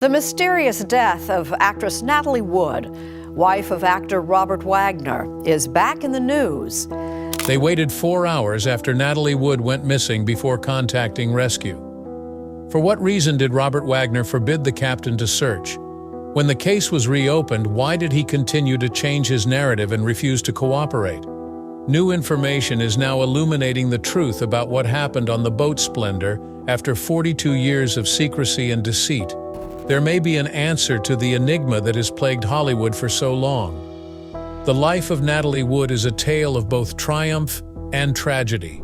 The mysterious death of actress Natalie Wood, wife of actor Robert Wagner, is back in the news. They waited 4 hours after Natalie Wood went missing before contacting rescue. For what reason did Robert Wagner forbid the captain to search? When the case was reopened, why did he continue to change his narrative and refuse to cooperate? New information is now illuminating the truth about what happened on the boat Splendor after 42 years of secrecy and deceit. There may be an answer to the enigma that has plagued Hollywood for so long. The life of Natalie Wood is a tale of both triumph and tragedy.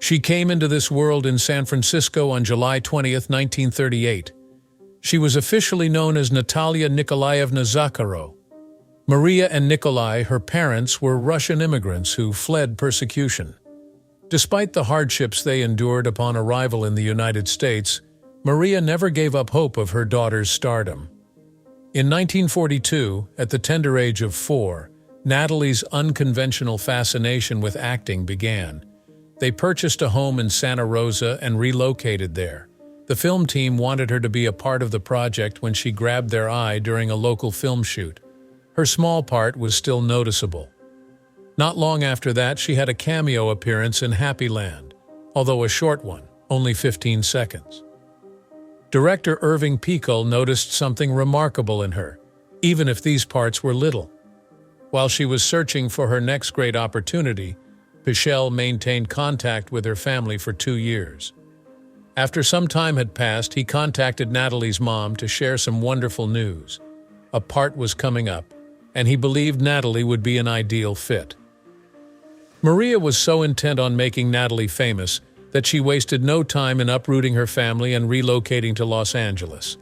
She came into this world in San Francisco on July 20, 1938. She was officially known as Natalia Nikolaevna Zakharov. Maria and Nikolai, her parents, were Russian immigrants who fled persecution. Despite the hardships they endured upon arrival in the United States, Maria never gave up hope of her daughter's stardom. In 1942, at the tender age of 4, Natalie's unconventional fascination with acting began. They purchased a home in Santa Rosa and relocated there. The film team wanted her to be a part of the project when she grabbed their eye during a local film shoot. Her small part was still noticeable. Not long after that, she had a cameo appearance in Happy Land, although a short one, only 15 seconds. Director Irving Pichel noticed something remarkable in her, even if these parts were little. While she was searching for her next great opportunity, Pichel maintained contact with her family for 2 years. After some time had passed, he contacted Natalie's mom to share some wonderful news. A part was coming up, and he believed Natalie would be an ideal fit. Maria was so intent on making Natalie famous that she wasted no time in uprooting her family and relocating to Los Angeles.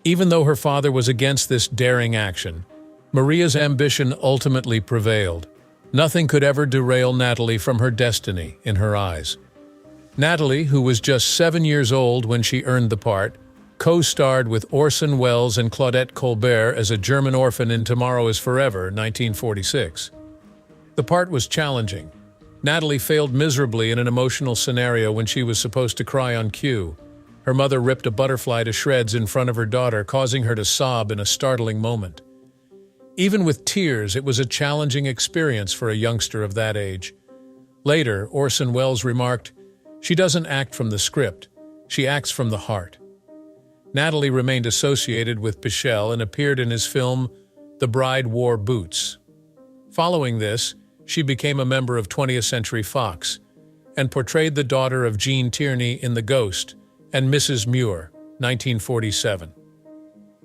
Even though her father was against this daring action, Maria's ambition ultimately prevailed. Nothing could ever derail Natalie from her destiny, in her eyes. Natalie, who was just 7 years old when she earned the part, co-starred with Orson Welles and Claudette Colbert as a German orphan in Tomorrow is Forever, 1946. The part was challenging. Natalie failed miserably in an emotional scenario when she was supposed to cry on cue. Her mother ripped a butterfly to shreds in front of her daughter, causing her to sob in a startling moment. Even with tears, it was a challenging experience for a youngster of that age. Later, Orson Welles remarked, "She doesn't act from the script, she acts from the heart." Natalie remained associated with Pichel and appeared in his film The Bride Wore Boots. Following this, she became a member of 20th Century Fox and portrayed the daughter of Gene Tierney in The Ghost and Mrs. Muir, 1947.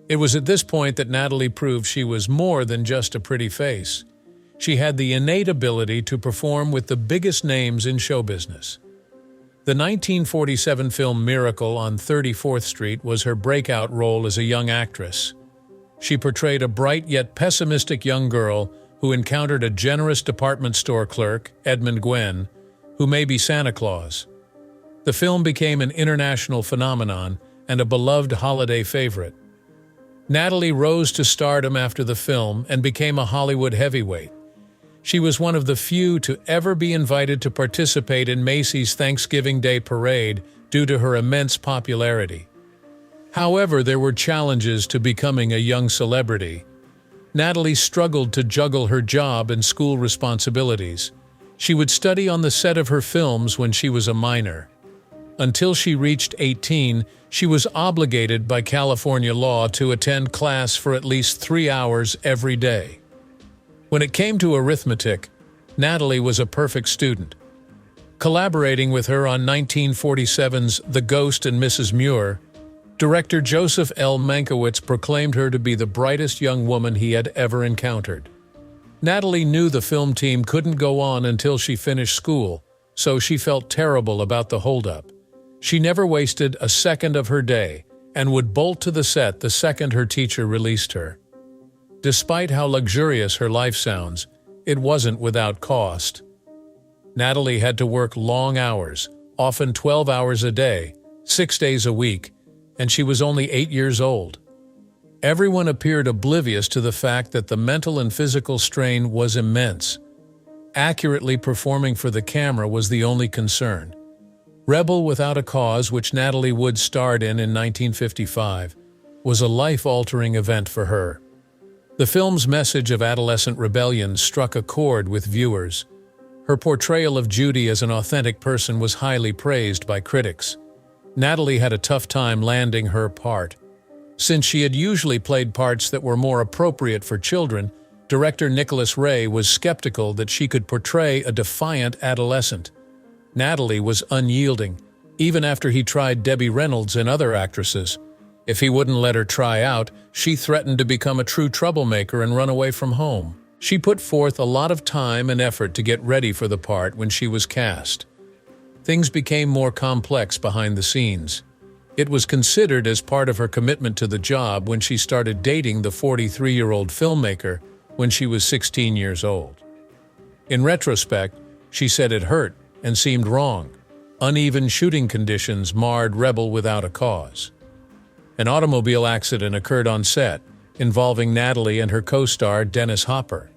It was at this point that Natalie proved she was more than just a pretty face. She had the innate ability to perform with the biggest names in show business. The 1947 film Miracle on 34th Street was her breakout role as a young actress. She portrayed a bright yet pessimistic young girl who encountered a generous department store clerk, Edmund Gwenn, who may be Santa Claus. The film became an international phenomenon and a beloved holiday favorite. Natalie rose to stardom after the film and became a Hollywood heavyweight. She was one of the few to ever be invited to participate in Macy's Thanksgiving Day Parade due to her immense popularity. However, there were challenges to becoming a young celebrity. Natalie struggled to juggle her job and school responsibilities. She would study on the set of her films when she was a minor. Until she reached 18, she was obligated by California law to attend class for at least 3 hours every day. When it came to arithmetic, Natalie was a perfect student. Collaborating with her on 1947's The Ghost and Mrs. Muir, director Joseph L. Mankiewicz proclaimed her to be the brightest young woman he had ever encountered. Natalie knew the film team couldn't go on until she finished school, so she felt terrible about the holdup. She never wasted a second of her day and would bolt to the set the second her teacher released her. Despite how luxurious her life sounds, it wasn't without cost. Natalie had to work long hours, often 12 hours a day, 6 days a week, and she was only 8 years old. Everyone appeared oblivious to the fact that the mental and physical strain was immense. Accurately performing for the camera was the only concern. Rebel Without a Cause, which Natalie Wood starred in 1955, was a life-altering event for her. The film's message of adolescent rebellion struck a chord with viewers. Her portrayal of Judy as an authentic person was highly praised by critics. Natalie had a tough time landing her part. Since she had usually played parts that were more appropriate for children, director Nicholas Ray was skeptical that she could portray a defiant adolescent. Natalie was unyielding, even after he tried Debbie Reynolds and other actresses. If he wouldn't let her try out, she threatened to become a true troublemaker and run away from home. She put forth a lot of time and effort to get ready for the part when she was cast. Things became more complex behind the scenes. It was considered as part of her commitment to the job when she started dating the 43-year-old filmmaker when she was 16 years old. In retrospect, she said it hurt and seemed wrong. Uneven shooting conditions marred Rebel without a cause. An automobile accident occurred on set, involving Natalie and her co-star Dennis Hopper.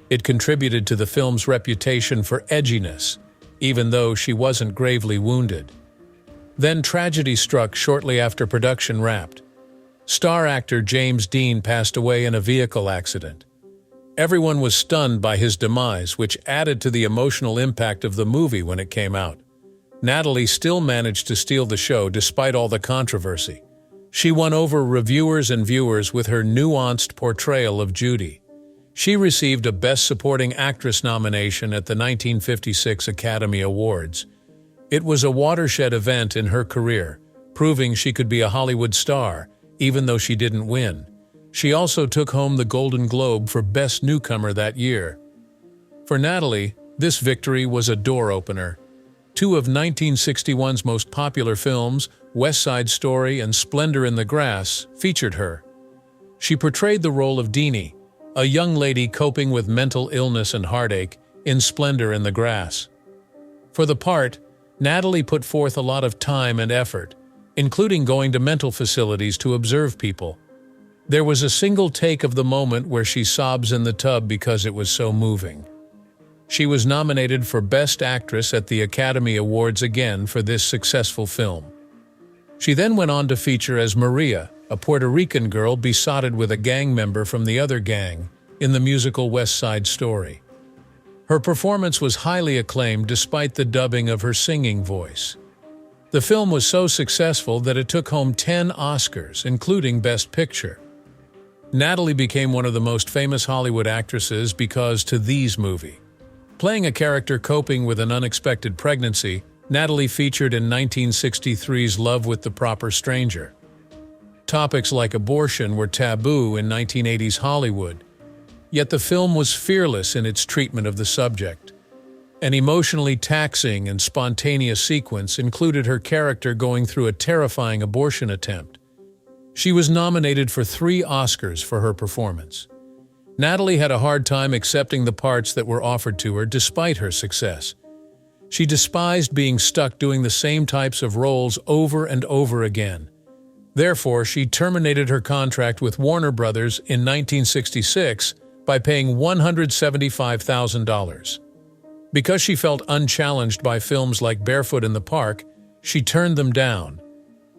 It contributed to the film's reputation for edginess, even though she wasn't gravely wounded. Then tragedy struck shortly after production wrapped. Star actor James Dean passed away in a vehicle accident. Everyone was stunned by his demise, which added to the emotional impact of the movie when it came out. Natalie still managed to steal the show despite all the controversy. She won over reviewers and viewers with her nuanced portrayal of Judy. She received a Best Supporting Actress nomination at the 1956 Academy Awards. It was a watershed event in her career, proving she could be a Hollywood star, even though she didn't win. She also took home the Golden Globe for Best Newcomer that year. For Natalie, this victory was a door opener. Two of 1961's most popular films, West Side Story and Splendor in the Grass, featured her. She portrayed the role of Deanie, a young lady coping with mental illness and heartache, in Splendor in the Grass. For the part, Natalie put forth a lot of time and effort, including going to mental facilities to observe people. There was a single take of the moment where she sobs in the tub because it was so moving. She was nominated for Best Actress at the Academy Awards again for this successful film. She then went on to feature as Maria, a Puerto Rican girl besotted with a gang member from the other gang, in the musical West Side Story. Her performance was highly acclaimed despite the dubbing of her singing voice. The film was so successful that it took home 10 Oscars, including Best Picture. Natalie became one of the most famous Hollywood actresses because to these movie. Playing a character coping with an unexpected pregnancy, Natalie featured in 1963's Love with the Proper Stranger. Topics like abortion were taboo in 1980s Hollywood, yet the film was fearless in its treatment of the subject. An emotionally taxing and spontaneous sequence included her character going through a terrifying abortion attempt. She was nominated for 3 Oscars for her performance. Natalie had a hard time accepting the parts that were offered to her despite her success. She despised being stuck doing the same types of roles over and over again. Therefore, she terminated her contract with Warner Brothers in 1966 by paying $175,000. Because she felt unchallenged by films like Barefoot in the Park, she turned them down.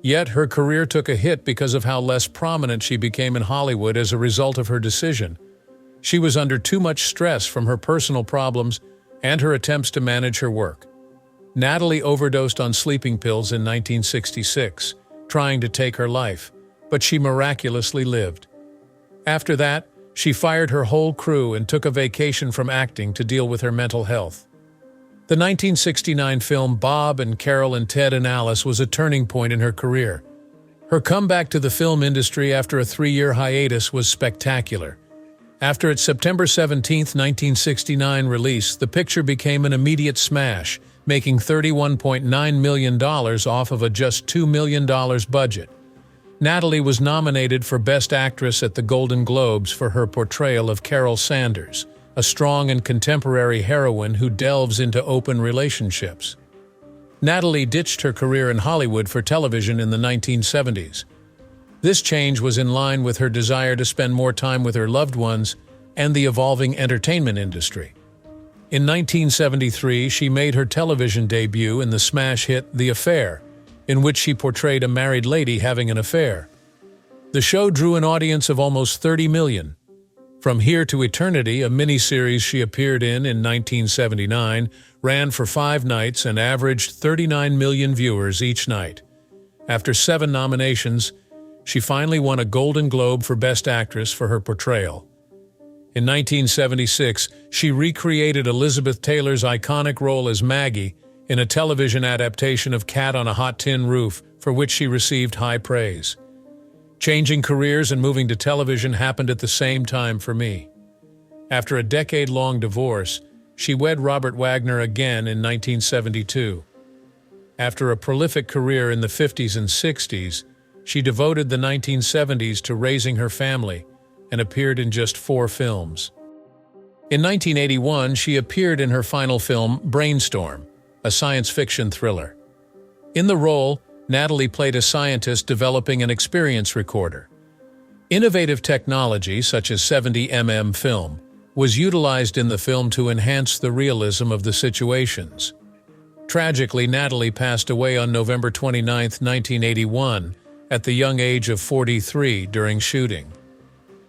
Yet her career took a hit because of how less prominent she became in Hollywood as a result of her decision. She was under too much stress from her personal problems and her attempts to manage her work. Natalie overdosed on sleeping pills in 1966, trying to take her life, but she miraculously lived. After that, she fired her whole crew and took a vacation from acting to deal with her mental health. The 1969 film Bob and Carol and Ted and Alice was a turning point in her career. Her comeback to the film industry after a 3-year hiatus was spectacular. After its September 17, 1969 release, the picture became an immediate smash, making $31.9 million off of a just $2 million budget. Natalie was nominated for Best Actress at the Golden Globes for her portrayal of Carol Sanders, a strong and contemporary heroine who delves into open relationships. Natalie ditched her career in Hollywood for television in the 1970s. This change was in line with her desire to spend more time with her loved ones and the evolving entertainment industry. In 1973, she made her television debut in the smash hit The Affair, in which she portrayed a married lady having an affair. The show drew an audience of almost 30 million. From Here to Eternity, a miniseries she appeared in 1979, ran for 5 nights and averaged 39 million viewers each night. After 7 nominations, she finally won a Golden Globe for Best Actress for her portrayal. In 1976, she recreated Elizabeth Taylor's iconic role as Maggie in a television adaptation of Cat on a Hot Tin Roof, for which she received high praise. Changing careers and moving to television happened at the same time for me. After a decade-long divorce, she wed Robert Wagner again in 1972. After a prolific career in the 50s and 60s, she devoted the 1970s to raising her family and appeared in just 4 films. In 1981, she appeared in her final film, Brainstorm, a science fiction thriller. In the role, Natalie played a scientist developing an experience recorder. Innovative technology, such as 70mm film, was utilized in the film to enhance the realism of the situations. Tragically, Natalie passed away on November 29, 1981, at the young age of 43 during shooting.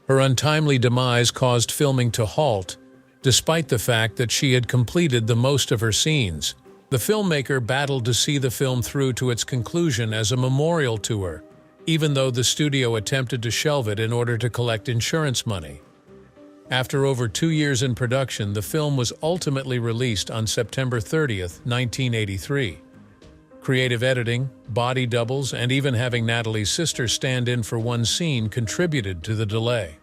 Her untimely demise caused filming to halt, despite the fact that she had completed the most of her scenes. The filmmaker battled to see the film through to its conclusion as a memorial to her, even though the studio attempted to shelve it in order to collect insurance money. After over 2 years in production, the film was ultimately released on September 30, 1983. Creative editing, body doubles, and even having Natalie's sister stand in for one scene contributed to the delay.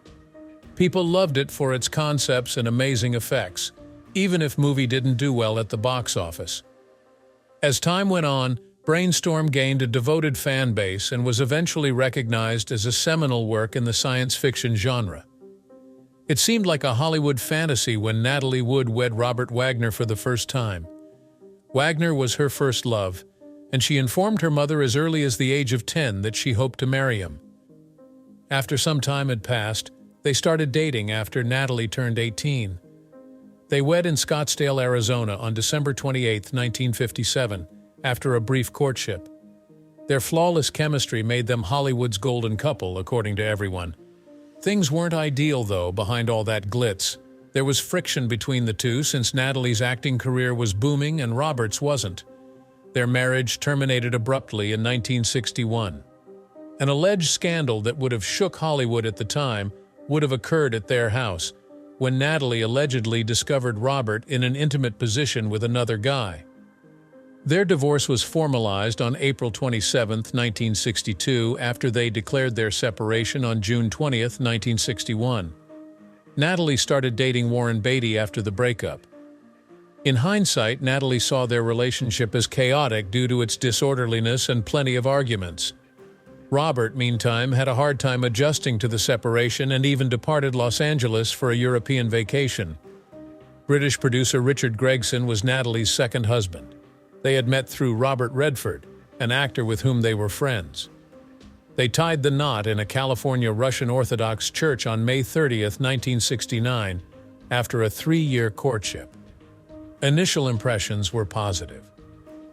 People loved it for its concepts and amazing effects, even if movie didn't do well at the box office. As time went on, Brainstorm gained a devoted fan base and was eventually recognized as a seminal work in the science fiction genre. It seemed like a Hollywood fantasy when Natalie Wood wed Robert Wagner for the first time. Wagner was her first love, and she informed her mother as early as the age of 10 that she hoped to marry him. After some time had passed, they started dating after Natalie turned 18. They wed in Scottsdale, Arizona on December 28, 1957, after a brief courtship. Their flawless chemistry made them Hollywood's golden couple, according to everyone. Things weren't ideal, though, behind all that glitz. There was friction between the two since Natalie's acting career was booming and Robert's wasn't. Their marriage terminated abruptly in 1961. An alleged scandal that would have shook Hollywood at the time would have occurred at their house, when Natalie allegedly discovered Robert in an intimate position with another guy. Their divorce was formalized on April 27, 1962, after they declared their separation on June 20, 1961. Natalie started dating Warren Beatty after the breakup. In hindsight, Natalie saw their relationship as chaotic due to its disorderliness and plenty of arguments. Robert, meantime, had a hard time adjusting to the separation and even departed Los Angeles for a European vacation. British producer Richard Gregson was Natalie's second husband. They had met through Robert Redford, an actor with whom they were friends. They tied the knot in a California Russian Orthodox church on May 30, 1969, after a 3-year courtship. Initial impressions were positive.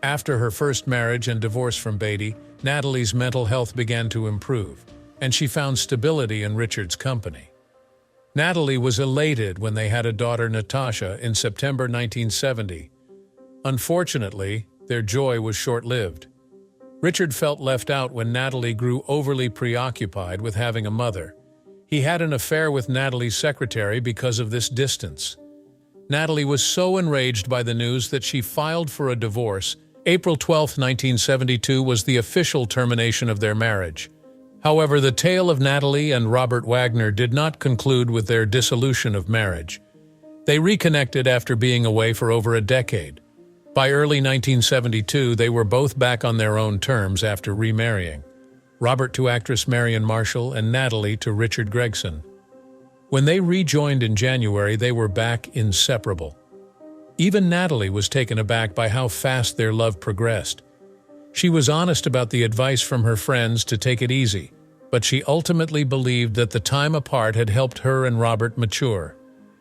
After her first marriage and divorce from Beatty, Natalie's mental health began to improve, and she found stability in Richard's company. Natalie was elated when they had a daughter, Natasha, in September 1970. Unfortunately, their joy was short-lived. Richard felt left out when Natalie grew overly preoccupied with having a mother. He had an affair with Natalie's secretary because of this distance. Natalie was so enraged by the news that she filed for a divorce. April 12, 1972 was the official termination of their marriage. However, the tale of Natalie and Robert Wagner did not conclude with their dissolution of marriage. They reconnected after being away for over a decade. By early 1972, they were both back on their own terms after remarrying. Robert to actress Marion Marshall and Natalie to Richard Gregson. When they rejoined in January, they were back inseparable. Even Natalie was taken aback by how fast their love progressed. She was honest about the advice from her friends to take it easy, but she ultimately believed that the time apart had helped her and Robert mature.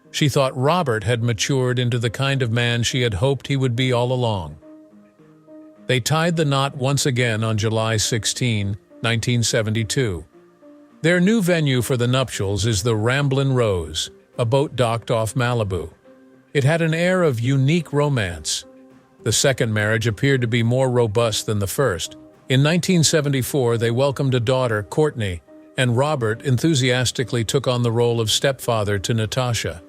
She thought Robert had matured into the kind of man she had hoped he would be all along. They tied the knot once again on July 16, 1972. Their new venue for the nuptials is the Ramblin' Rose, a boat docked off Malibu. It had an air of unique romance. The second marriage appeared to be more robust than the first. In 1974, they welcomed a daughter, Courtney, and Robert enthusiastically took on the role of stepfather to Natasha.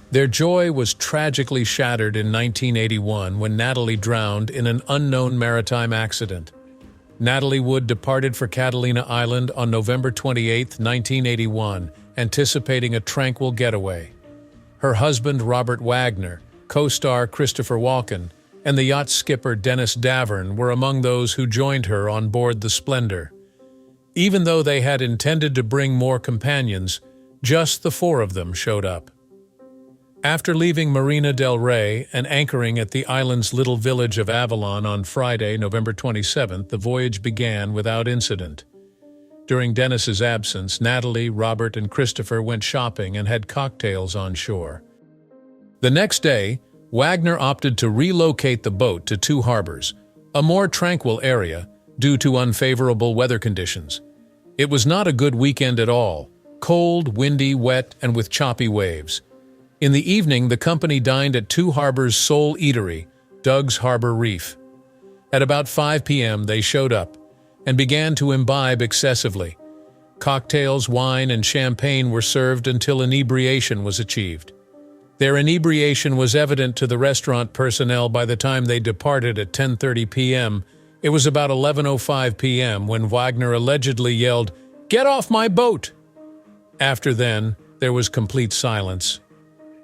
Their joy was tragically shattered in 1981 when Natalie drowned in an unknown maritime accident. Natalie Wood departed for Catalina Island on November 28, 1981, anticipating a tranquil getaway. Her husband, Robert Wagner, co-star Christopher Walken, and the yacht skipper Dennis Davern were among those who joined her on board the Splendor. Even though they had intended to bring more companions, just the four of them showed up. After leaving Marina del Rey and anchoring at the island's little village of Avalon on Friday, November 27th, the voyage began without incident. During Dennis's absence, Natalie, Robert, and Christopher went shopping and had cocktails on shore. The next day, Wagner opted to relocate the boat to Two Harbors, a more tranquil area, due to unfavorable weather conditions. It was not a good weekend at all, cold, windy, wet, and with choppy waves. In the evening, the company dined at Two Harbors' sole eatery, Doug's Harbor Reef. At about 5 p.m., they showed up and began to imbibe excessively. Cocktails, wine, and champagne were served until inebriation was achieved. Their inebriation was evident to the restaurant personnel by the time they departed at 10:30 p.m. It was about 11:05 p.m. when Wagner allegedly yelled, "Get off my boat!" After then, there was complete silence.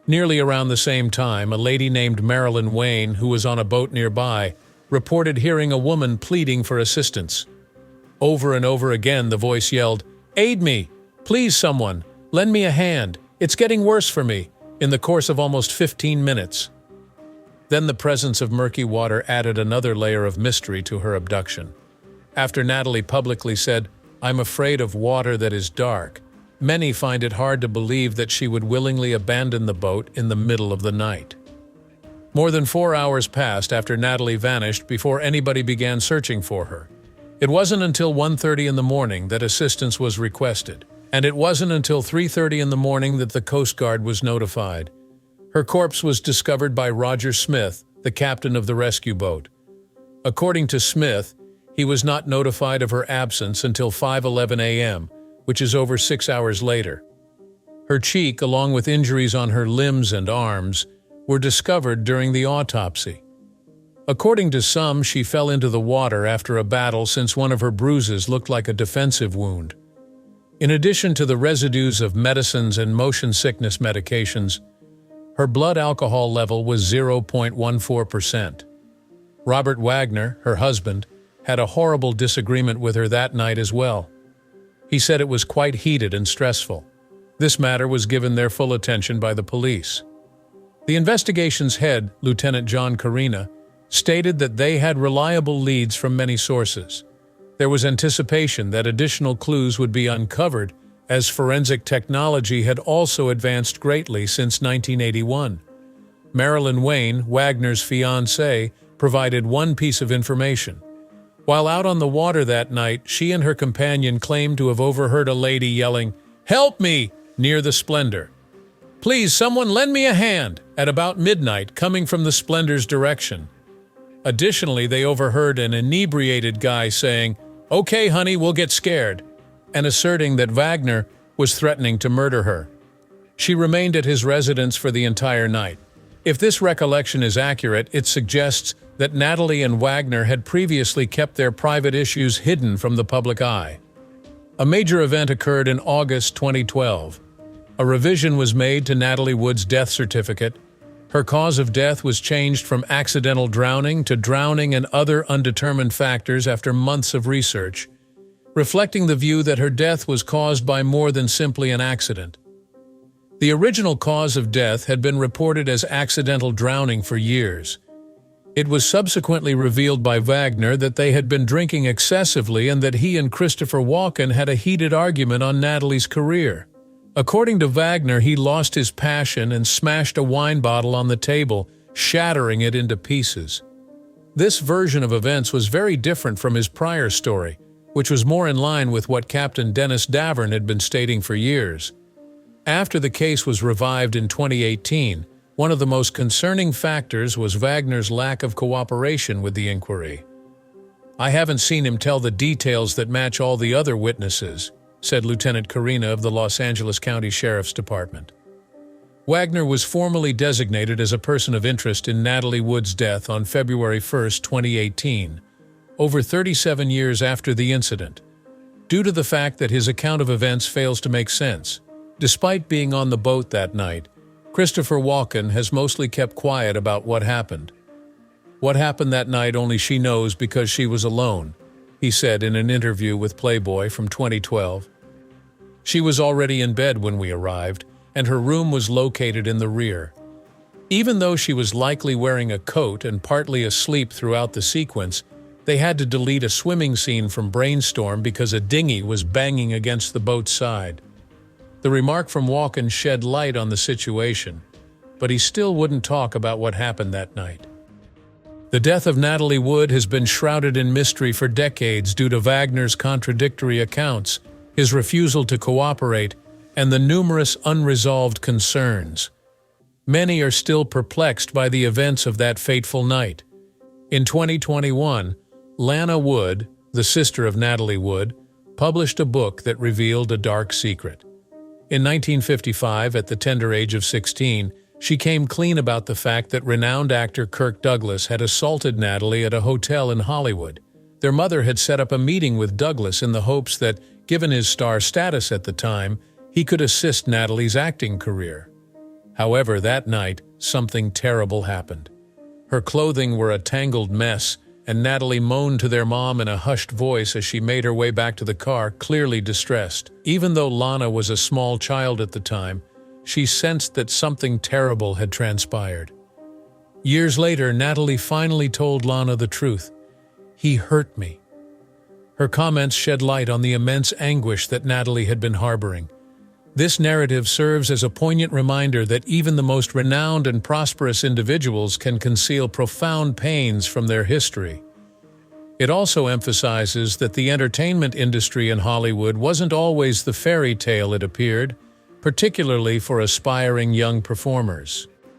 Nearly around the same time, a lady named Marilyn Wayne, who was on a boat nearby, reported hearing a woman pleading for assistance. Over and over again, the voice yelled, "Aid me! Please, someone! Lend me a hand! It's getting worse for me!" in the course of almost 15 minutes. Then the presence of murky water added another layer of mystery to her abduction. After Natalie publicly said, "I'm afraid of water that is dark," many find it hard to believe that she would willingly abandon the boat in the middle of the night. More than 4 hours passed after Natalie vanished before anybody began searching for her. It wasn't until 1:30 in the morning that assistance was requested, and it wasn't until 3:30 in the morning that the Coast Guard was notified. Her corpse was discovered by Roger Smith, the captain of the rescue boat. According to Smith, he was not notified of her absence until 5:11 a.m., which is over 6 hours later. Her cheek, along with injuries on her limbs and arms, were discovered during the autopsy. According to some, she fell into the water after a battle since one of her bruises looked like a defensive wound. In addition to the residues of medicines and motion sickness medications, her blood alcohol level was 0.14%. Robert Wagner, her husband, had a horrible disagreement with her that night as well. He said it was quite heated and stressful. This matter was given their full attention by the police. The investigation's head, Lieutenant John Carina, stated that they had reliable leads from many sources. There was anticipation that additional clues would be uncovered, as forensic technology had also advanced greatly since 1981. Marilyn Wayne, Wagner's fiancée, provided one piece of information. While out on the water that night, she and her companion claimed to have overheard a lady yelling, "Help me!" near the Splendor. "Please, someone lend me a hand," at about midnight, coming from the Splendor's direction. Additionally, they overheard an inebriated guy saying, "Okay, honey, we'll get scared," and asserting that Wagner was threatening to murder her. She remained at his residence for the entire night. If this recollection is accurate, it suggests that Natalie and Wagner had previously kept their private issues hidden from the public eye. A major event occurred in August 2012. A revision was made to Natalie Wood's death certificate. Her cause of death was changed from accidental drowning to drowning and other undetermined factors after months of research, reflecting the view that her death was caused by more than simply an accident. The original cause of death had been reported as accidental drowning for years. It was subsequently revealed by Wagner that they had been drinking excessively and that he and Christopher Walken had a heated argument on Natalie's career. According to Wagner, he lost his passion and smashed a wine bottle on the table, shattering it into pieces. This version of events was very different from his prior story, which was more in line with what Captain Dennis Davern had been stating for years. After the case was revived in 2018, one of the most concerning factors was Wagner's lack of cooperation with the inquiry. "I haven't seen him tell the details that match all the other witnesses," said Lieutenant Carina of the Los Angeles County Sheriff's Department. Wagner was formally designated as a person of interest in Natalie Wood's death on February 1, 2018, over 37 years after the incident, due to the fact that his account of events fails to make sense. Despite being on the boat that night, Christopher Walken has mostly kept quiet about what happened. "What happened that night only she knows because she was alone," he said in an interview with Playboy from 2012. "She was already in bed when we arrived, and her room was located in the rear. Even though she was likely wearing a coat and partly asleep throughout the sequence, they had to delete a swimming scene from Brainstorm because a dinghy was banging against the boat's side." The remark from Walken shed light on the situation, but he still wouldn't talk about what happened that night. The death of Natalie Wood has been shrouded in mystery for decades due to Wagner's contradictory accounts, his refusal to cooperate, and the numerous unresolved concerns. Many are still perplexed by the events of that fateful night. In 2021, Lana Wood, the sister of Natalie Wood, published a book that revealed a dark secret. In 1955, at the tender age of 16, she came clean about the fact that renowned actor Kirk Douglas had assaulted Natalie at a hotel in Hollywood. Their mother had set up a meeting with Douglas in the hopes that, given his star status at the time, he could assist Natalie's acting career. However, that night, something terrible happened. Her clothing were a tangled mess, and Natalie moaned to their mom in a hushed voice as she made her way back to the car, clearly distressed. Even though Lana was a small child at the time, she sensed that something terrible had transpired. Years later, Natalie finally told Lana the truth. "He hurt me." Her comments shed light on the immense anguish that Natalie had been harboring. This narrative serves as a poignant reminder that even the most renowned and prosperous individuals can conceal profound pains from their history. It also emphasizes that the entertainment industry in Hollywood wasn't always the fairy tale it appeared, particularly for aspiring young performers.